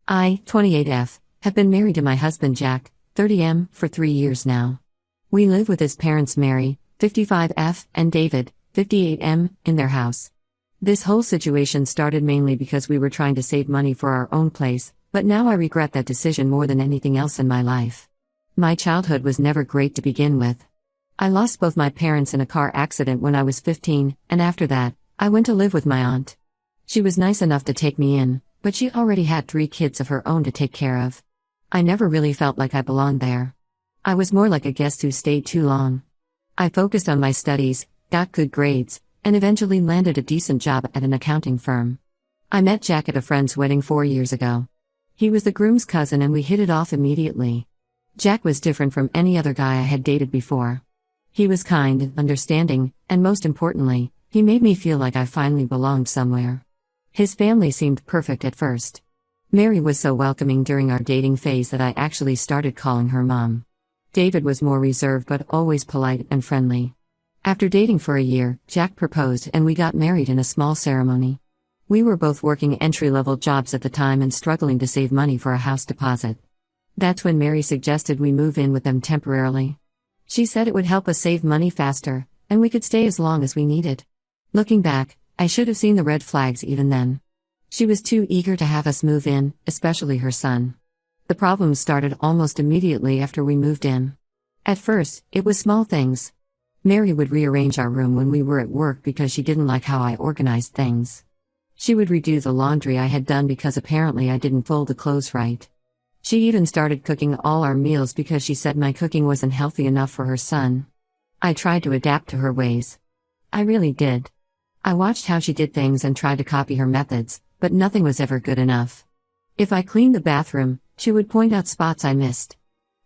I, 28F, have been married to my husband Jack, 30M, for 3 years now. We live with his parents Mary, 55F, and David, 58M, in their house. This whole situation started mainly because we were trying to save money for our own place, but now I regret that decision more than anything else in my life. My childhood was never great to begin with. I lost both my parents in a car accident when I was 15, and after that, I went to live with my aunt. She was nice enough to take me in, but she already had 3 kids of her own to take care of. I never really felt like I belonged there. I was more like a guest who stayed too long. I focused on my studies, got good grades, and eventually landed a decent job at an accounting firm. I met Jack at a friend's wedding 4 years ago. He was the groom's cousin and we hit it off immediately. Jack was different from any other guy I had dated before. He was kind, understanding, and most importantly, he made me feel like I finally belonged somewhere. His family seemed perfect at first. Mary was so welcoming during our dating phase that I actually started calling her mom. David was more reserved but always polite and friendly. After dating for a year, Jack proposed and we got married in a small ceremony. We were both working entry-level jobs at the time and struggling to save money for a house deposit. That's when Mary suggested we move in with them temporarily. She said it would help us save money faster, and we could stay as long as we needed. Looking back, I should have seen the red flags even then. She was too eager to have us move in, especially her son. The problems started almost immediately after we moved in. At first, it was small things. Mary would rearrange our room when we were at work because she didn't like how I organized things. She would redo the laundry I had done because apparently I didn't fold the clothes right. She even started cooking all our meals because she said my cooking wasn't healthy enough for her son. I tried to adapt to her ways. I really did. I watched how she did things and tried to copy her methods, but nothing was ever good enough. If I cleaned the bathroom, she would point out spots I missed.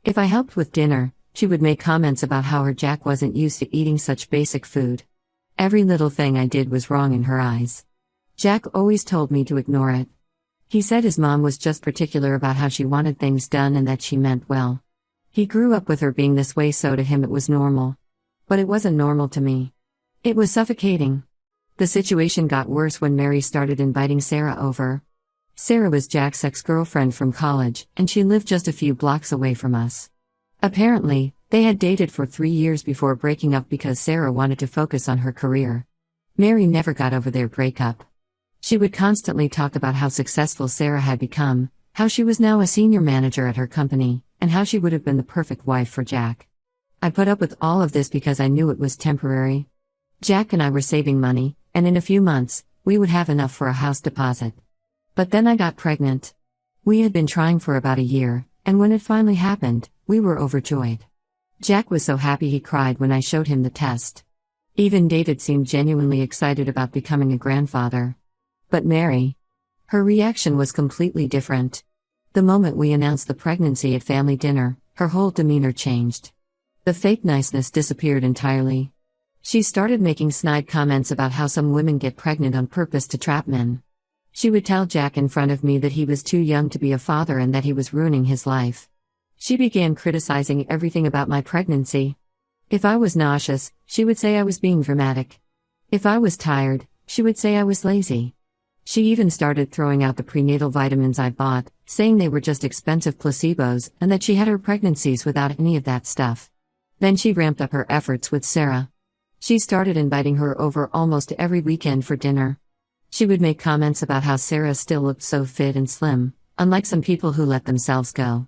If I helped with dinner, she would make comments about how her Jack wasn't used to eating such basic food. Every little thing I did was wrong in her eyes. Jack always told me to ignore it. He said his mom was just particular about how she wanted things done and that she meant well. He grew up with her being this way, so to him it was normal. But it wasn't normal to me. It was suffocating. The situation got worse when Mary started inviting Sarah over. Sarah was Jack's ex-girlfriend from college, and she lived just a few blocks away from us. Apparently, they had dated for 3 years before breaking up because Sarah wanted to focus on her career. Mary never got over their breakup. She would constantly talk about how successful Sarah had become, how she was now a senior manager at her company, and how she would have been the perfect wife for Jack. I put up with all of this because I knew it was temporary. Jack and I were saving money, and in a few months, we would have enough for a house deposit. But then I got pregnant. We had been trying for about a year, and when it finally happened, we were overjoyed. Jack was so happy he cried when I showed him the test. Even David seemed genuinely excited about becoming a grandfather. But Mary, her reaction was completely different. The moment we announced the pregnancy at family dinner, her whole demeanor changed. The fake niceness disappeared entirely. She started making snide comments about how some women get pregnant on purpose to trap men. She would tell Jack in front of me that he was too young to be a father and that he was ruining his life. She began criticizing everything about my pregnancy. If I was nauseous, she would say I was being dramatic. If I was tired, she would say I was lazy. She even started throwing out the prenatal vitamins I bought, saying they were just expensive placebos and that she had her pregnancies without any of that stuff. Then she ramped up her efforts with Sarah. She started inviting her over almost every weekend for dinner. She would make comments about how Sarah still looked so fit and slim, unlike some people who let themselves go.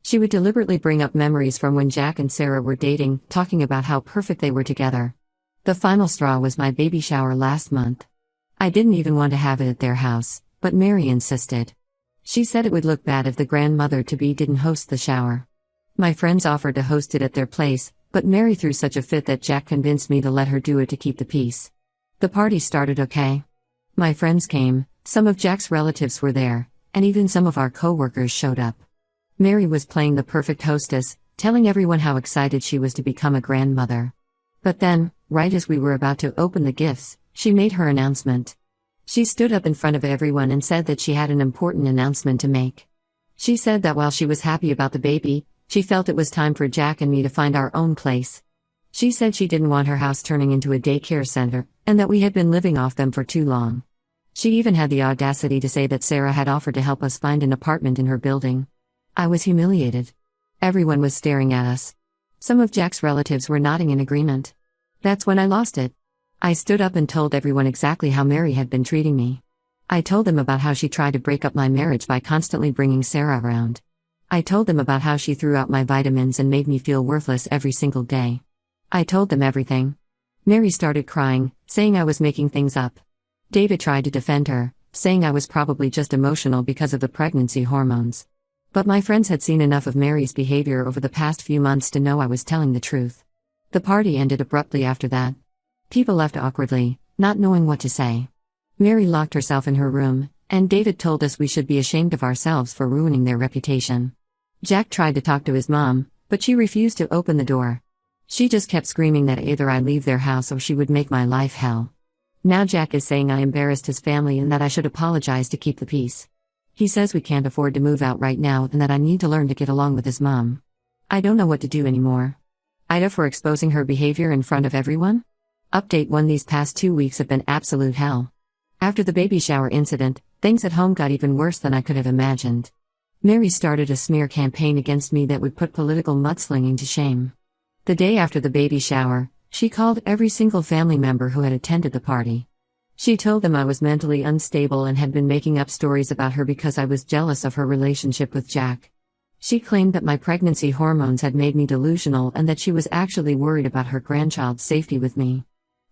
She would deliberately bring up memories from when Jack and Sarah were dating, talking about how perfect they were together. The final straw was my baby shower last month. I didn't even want to have it at their house, but Mary insisted. She said it would look bad if the grandmother-to-be didn't host the shower. My friends offered to host it at their place, but Mary threw such a fit that Jack convinced me to let her do it to keep the peace. The party started okay. My friends came, some of Jack's relatives were there, and even some of our co-workers showed up. Mary was playing the perfect hostess, telling everyone how excited she was to become a grandmother. But then, right as we were about to open the gifts, she made her announcement. She stood up in front of everyone and said that she had an important announcement to make. She said that while she was happy about the baby, she felt it was time for Jack and me to find our own place. She said she didn't want her house turning into a daycare center, and that we had been living off them for too long. She even had the audacity to say that Sarah had offered to help us find an apartment in her building. I was humiliated. Everyone was staring at us. Some of Jack's relatives were nodding in agreement. That's when I lost it. I stood up and told everyone exactly how Mary had been treating me. I told them about how she tried to break up my marriage by constantly bringing Sarah around. I told them about how she threw out my vitamins and made me feel worthless every single day. I told them everything. Mary started crying, saying I was making things up. David tried to defend her, saying I was probably just emotional because of the pregnancy hormones. But my friends had seen enough of Mary's behavior over the past few months to know I was telling the truth. The party ended abruptly after that. People left awkwardly, not knowing what to say. Mary locked herself in her room, and David told us we should be ashamed of ourselves for ruining their reputation. Jack tried to talk to his mom, but she refused to open the door. She just kept screaming that either I leave their house or she would make my life hell. Now Jack is saying I embarrassed his family and that I should apologize to keep the peace. He says we can't afford to move out right now and that I need to learn to get along with his mom. I don't know what to do anymore. Ida for exposing her behavior in front of everyone? Update 1: These past 2 weeks have been absolute hell. After the baby shower incident, things at home got even worse than I could have imagined. Mary started a smear campaign against me that would put political mudslinging to shame. The day after the baby shower, she called every single family member who had attended the party. She told them I was mentally unstable and had been making up stories about her because I was jealous of her relationship with Jack. She claimed that my pregnancy hormones had made me delusional and that she was actually worried about her grandchild's safety with me.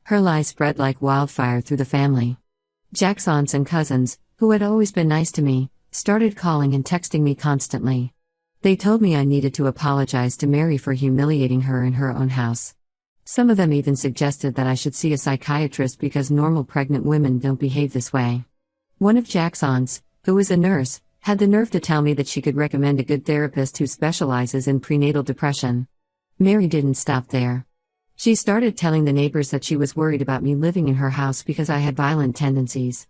Her lies spread like wildfire through the family. Jack's aunts and cousins, who had always been nice to me, started calling and texting me constantly. They told me I needed to apologize to Mary for humiliating her in her own house. Some of them even suggested that I should see a psychiatrist because normal pregnant women don't behave this way. One of Jack's aunts, who is a nurse, had the nerve to tell me that she could recommend a good therapist who specializes in prenatal depression. Mary didn't stop there. She started telling the neighbors that she was worried about me living in her house because I had violent tendencies.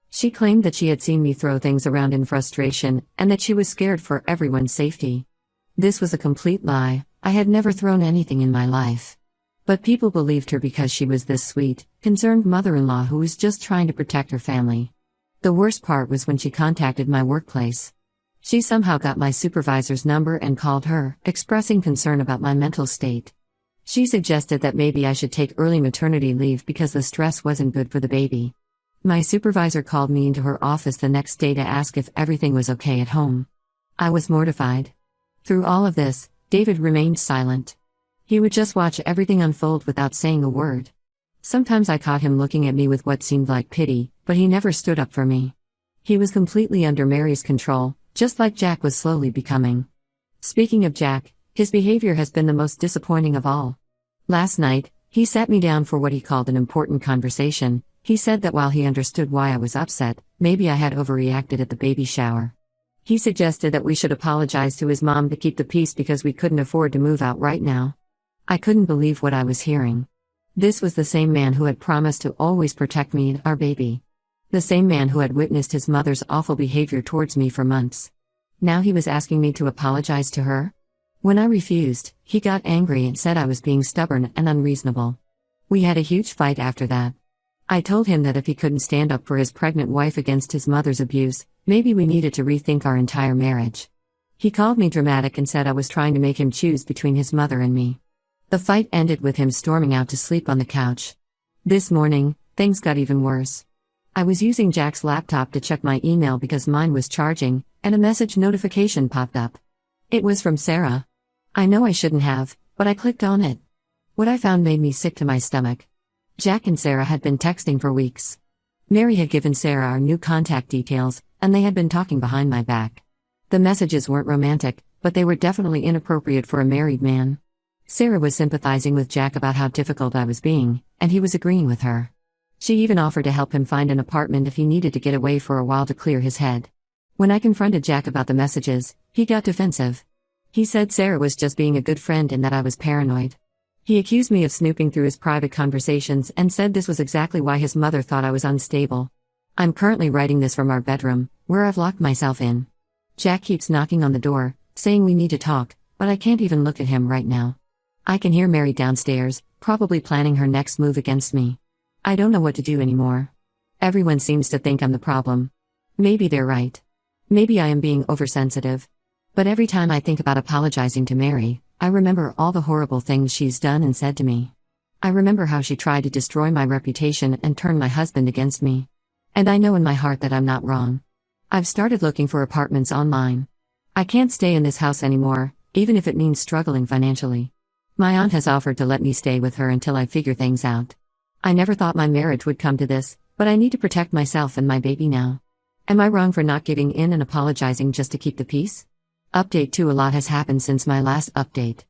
She claimed that she had seen me throw things around in frustration and that she was scared for everyone's safety. This was a complete lie. I had never thrown anything in my life. But people believed her because she was this sweet, concerned mother-in-law who was just trying to protect her family. The worst part was when she contacted my workplace. She somehow got my supervisor's number and called her, expressing concern about my mental state. She suggested that maybe I should take early maternity leave because the stress wasn't good for the baby. My supervisor called me into her office the next day to ask if everything was okay at home. I was mortified. Through all of this, David remained silent. He would just watch everything unfold without saying a word. Sometimes I caught him looking at me with what seemed like pity, but he never stood up for me. He was completely under Mary's control, just like Jack was slowly becoming. Speaking of Jack, his behavior has been the most disappointing of all. Last night, he sat me down for what he called an important conversation. He said that while he understood why I was upset, maybe I had overreacted at the baby shower. He suggested that we should apologize to his mom to keep the peace because we couldn't afford to move out right now. I couldn't believe what I was hearing. This was the same man who had promised to always protect me and our baby. The same man who had witnessed his mother's awful behavior towards me for months. Now he was asking me to apologize to her? When I refused, he got angry and said I was being stubborn and unreasonable. We had a huge fight after that. I told him that if he couldn't stand up for his pregnant wife against his mother's abuse, maybe we needed to rethink our entire marriage. He called me dramatic and said I was trying to make him choose between his mother and me. The fight ended with him storming out to sleep on the couch. This morning, things got even worse. I was using Jack's laptop to check my email because mine was charging, and a message notification popped up. It was from Sarah. I know I shouldn't have, but I clicked on it. What I found made me sick to my stomach. Jack and Sarah had been texting for weeks. Mary had given Sarah our new contact details, and they had been talking behind my back. The messages weren't romantic, but they were definitely inappropriate for a married man. Sarah was sympathizing with Jack about how difficult I was being, and he was agreeing with her. She even offered to help him find an apartment if he needed to get away for a while to clear his head. When I confronted Jack about the messages, he got defensive. He said Sarah was just being a good friend and that I was paranoid. He accused me of snooping through his private conversations and said this was exactly why his mother thought I was unstable. I'm currently writing this from our bedroom, where I've locked myself in. Jack keeps knocking on the door, saying we need to talk, but I can't even look at him right now. I can hear Mary downstairs, probably planning her next move against me. I don't know what to do anymore. Everyone seems to think I'm the problem. Maybe they're right. Maybe I am being oversensitive. But every time I think about apologizing to Mary, I remember all the horrible things she's done and said to me. I remember how she tried to destroy my reputation and turn my husband against me. And I know in my heart that I'm not wrong. I've started looking for apartments online. I can't stay in this house anymore, even if it means struggling financially. My aunt has offered to let me stay with her until I figure things out. I never thought my marriage would come to this, but I need to protect myself and my baby now. Am I wrong for not giving in and apologizing just to keep the peace? Update 2: A lot has happened since my last update.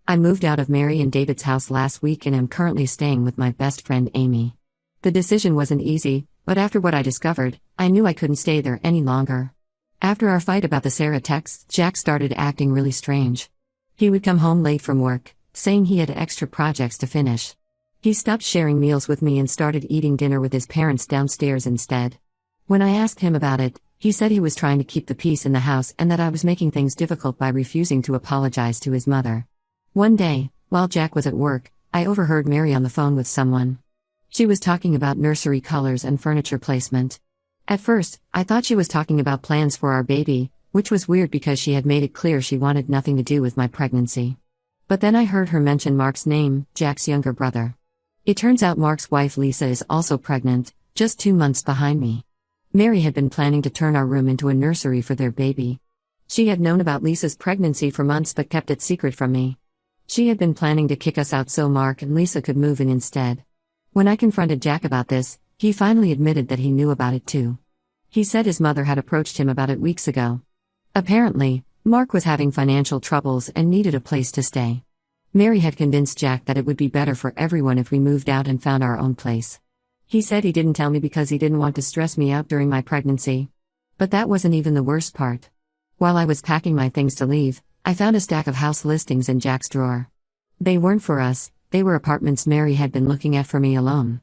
I moved out of Mary and David's house last week and am currently staying with my best friend Amy. The decision wasn't easy, but after what I discovered, I knew I couldn't stay there any longer. After our fight about the Sarah texts, Jack started acting really strange. He would come home late from work, saying he had extra projects to finish. He stopped sharing meals with me and started eating dinner with his parents downstairs instead. When I asked him about it, he said he was trying to keep the peace in the house and that I was making things difficult by refusing to apologize to his mother. One day, while Jack was at work, I overheard Mary on the phone with someone. She was talking about nursery colors and furniture placement. At first, I thought she was talking about plans for our baby, which was weird because she had made it clear she wanted nothing to do with my pregnancy. But then I heard her mention Mark's name, Jack's younger brother. It turns out Mark's wife Lisa is also pregnant, just 2 months behind me. Mary had been planning to turn our room into a nursery for their baby. She had known about Lisa's pregnancy for months but kept it secret from me. She had been planning to kick us out so Mark and Lisa could move in instead. When I confronted Jack about this, he finally admitted that he knew about it too. He said his mother had approached him about it weeks ago. Apparently, Mark was having financial troubles and needed a place to stay. Mary had convinced Jack that it would be better for everyone if we moved out and found our own place. He said he didn't tell me because he didn't want to stress me out during my pregnancy. But that wasn't even the worst part. While I was packing my things to leave, I found a stack of house listings in Jack's drawer. They weren't for us, they were apartments Mary had been looking at for me alone.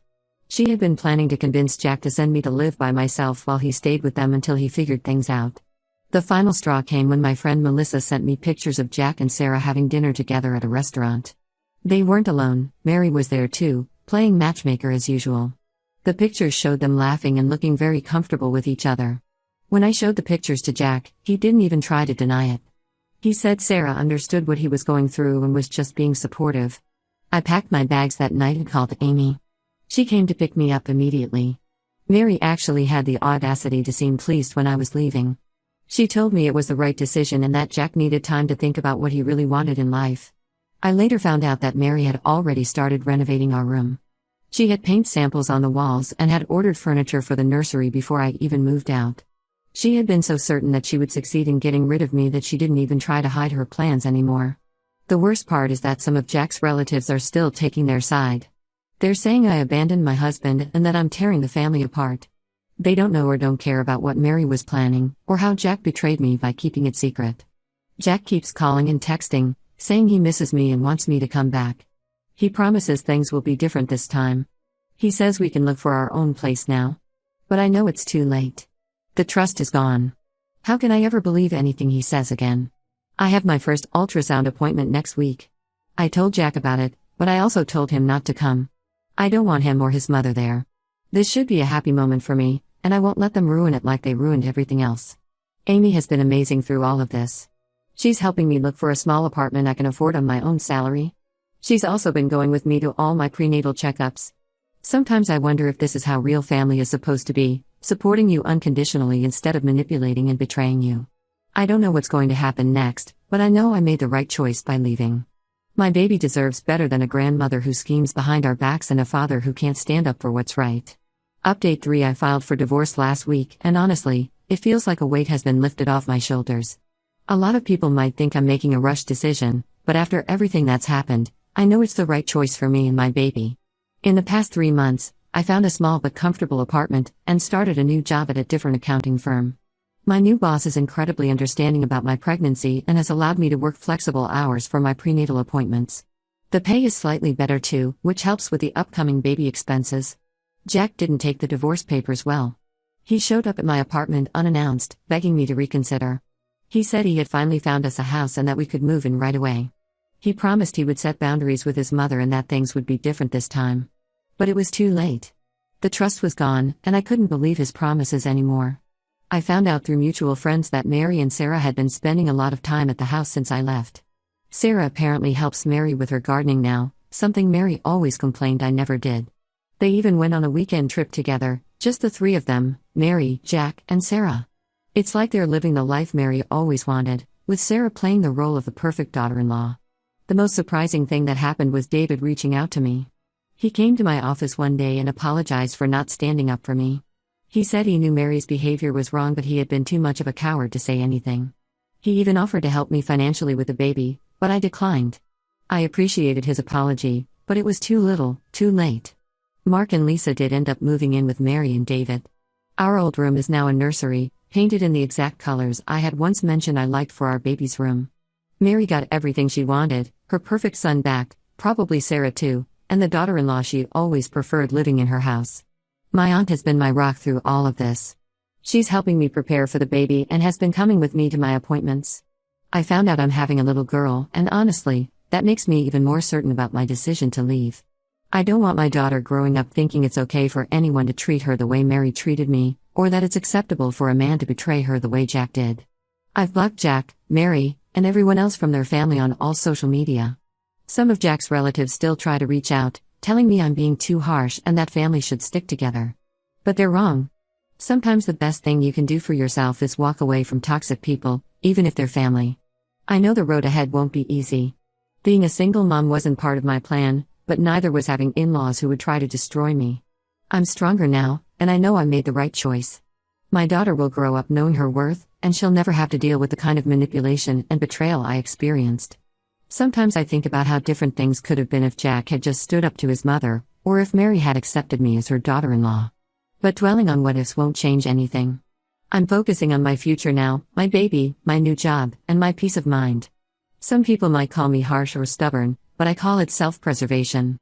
She had been planning to convince Jack to send me to live by myself while he stayed with them until he figured things out. The final straw came when my friend Melissa sent me pictures of Jack and Sarah having dinner together at a restaurant. They weren't alone, Mary was there too, playing matchmaker as usual. The pictures showed them laughing and looking very comfortable with each other. When I showed the pictures to Jack, he didn't even try to deny it. He said Sarah understood what he was going through and was just being supportive. I packed my bags that night and called Amy. She came to pick me up immediately. Mary actually had the audacity to seem pleased when I was leaving. She told me it was the right decision and that Jack needed time to think about what he really wanted in life. I later found out that Mary had already started renovating our room. She had paint samples on the walls and had ordered furniture for the nursery before I even moved out. She had been so certain that she would succeed in getting rid of me that she didn't even try to hide her plans anymore. The worst part is that some of Jack's relatives are still taking their side. They're saying I abandoned my husband and that I'm tearing the family apart. They don't know or don't care about what Mary was planning, or how Jack betrayed me by keeping it secret. Jack keeps calling and texting, saying he misses me and wants me to come back. He promises things will be different this time. He says we can look for our own place now. But I know it's too late. The trust is gone. How can I ever believe anything he says again? I have my first ultrasound appointment next week. I told Jack about it, but I also told him not to come. I don't want him or his mother there. This should be a happy moment for me, and I won't let them ruin it like they ruined everything else. Amy has been amazing through all of this. She's helping me look for a small apartment I can afford on my own salary. She's also been going with me to all my prenatal checkups. Sometimes I wonder if this is how real family is supposed to be, supporting you unconditionally instead of manipulating and betraying you. I don't know what's going to happen next, but I know I made the right choice by leaving. My baby deserves better than a grandmother who schemes behind our backs and a father who can't stand up for what's right. Update 3: I filed for divorce last week, and honestly, it feels like a weight has been lifted off my shoulders. A lot of people might think I'm making a rushed decision, but after everything that's happened, I know it's the right choice for me and my baby. In the past 3 months, I found a small but comfortable apartment and started a new job at a different accounting firm. My new boss is incredibly understanding about my pregnancy and has allowed me to work flexible hours for my prenatal appointments. The pay is slightly better too, which helps with the upcoming baby expenses. Jack didn't take the divorce papers well. He showed up at my apartment unannounced, begging me to reconsider. He said he had finally found us a house and that we could move in right away. He promised he would set boundaries with his mother and that things would be different this time. But it was too late. The trust was gone, and I couldn't believe his promises anymore. I found out through mutual friends that Mary and Sarah had been spending a lot of time at the house since I left. Sarah apparently helps Mary with her gardening now, something Mary always complained I never did. They even went on a weekend trip together, just the three of them, Mary, Jack, and Sarah. It's like they're living the life Mary always wanted, with Sarah playing the role of the perfect daughter-in-law. The most surprising thing that happened was David reaching out to me. He came to my office one day and apologized for not standing up for me. He said he knew Mary's behavior was wrong, but he had been too much of a coward to say anything. He even offered to help me financially with the baby, but I declined. I appreciated his apology, but it was too little, too late. Mark and Lisa did end up moving in with Mary and David. Our old room is now a nursery, painted in the exact colors I had once mentioned I liked for our baby's room. Mary got everything she wanted, her perfect son back, probably Sarah too, and the daughter-in-law she always preferred living in her house. My aunt has been my rock through all of this. She's helping me prepare for the baby and has been coming with me to my appointments. I found out I'm having a little girl, and honestly, that makes me even more certain about my decision to leave. I don't want my daughter growing up thinking it's okay for anyone to treat her the way Mary treated me, or that it's acceptable for a man to betray her the way Jack did. I've blocked Jack, Mary, and everyone else from their family on all social media. Some of Jack's relatives still try to reach out, telling me I'm being too harsh and that families should stick together. But they're wrong. Sometimes the best thing you can do for yourself is walk away from toxic people, even if they're family. I know the road ahead won't be easy. Being a single mom wasn't part of my plan, but neither was having in-laws who would try to destroy me. I'm stronger now, and I know I made the right choice. My daughter will grow up knowing her worth, and she'll never have to deal with the kind of manipulation and betrayal I experienced. Sometimes I think about how different things could have been if Jack had just stood up to his mother, or if Mary had accepted me as her daughter-in-law. But dwelling on what-ifs won't change anything. I'm focusing on my future now, my baby, my new job, and my peace of mind. Some people might call me harsh or stubborn, but I call it self-preservation.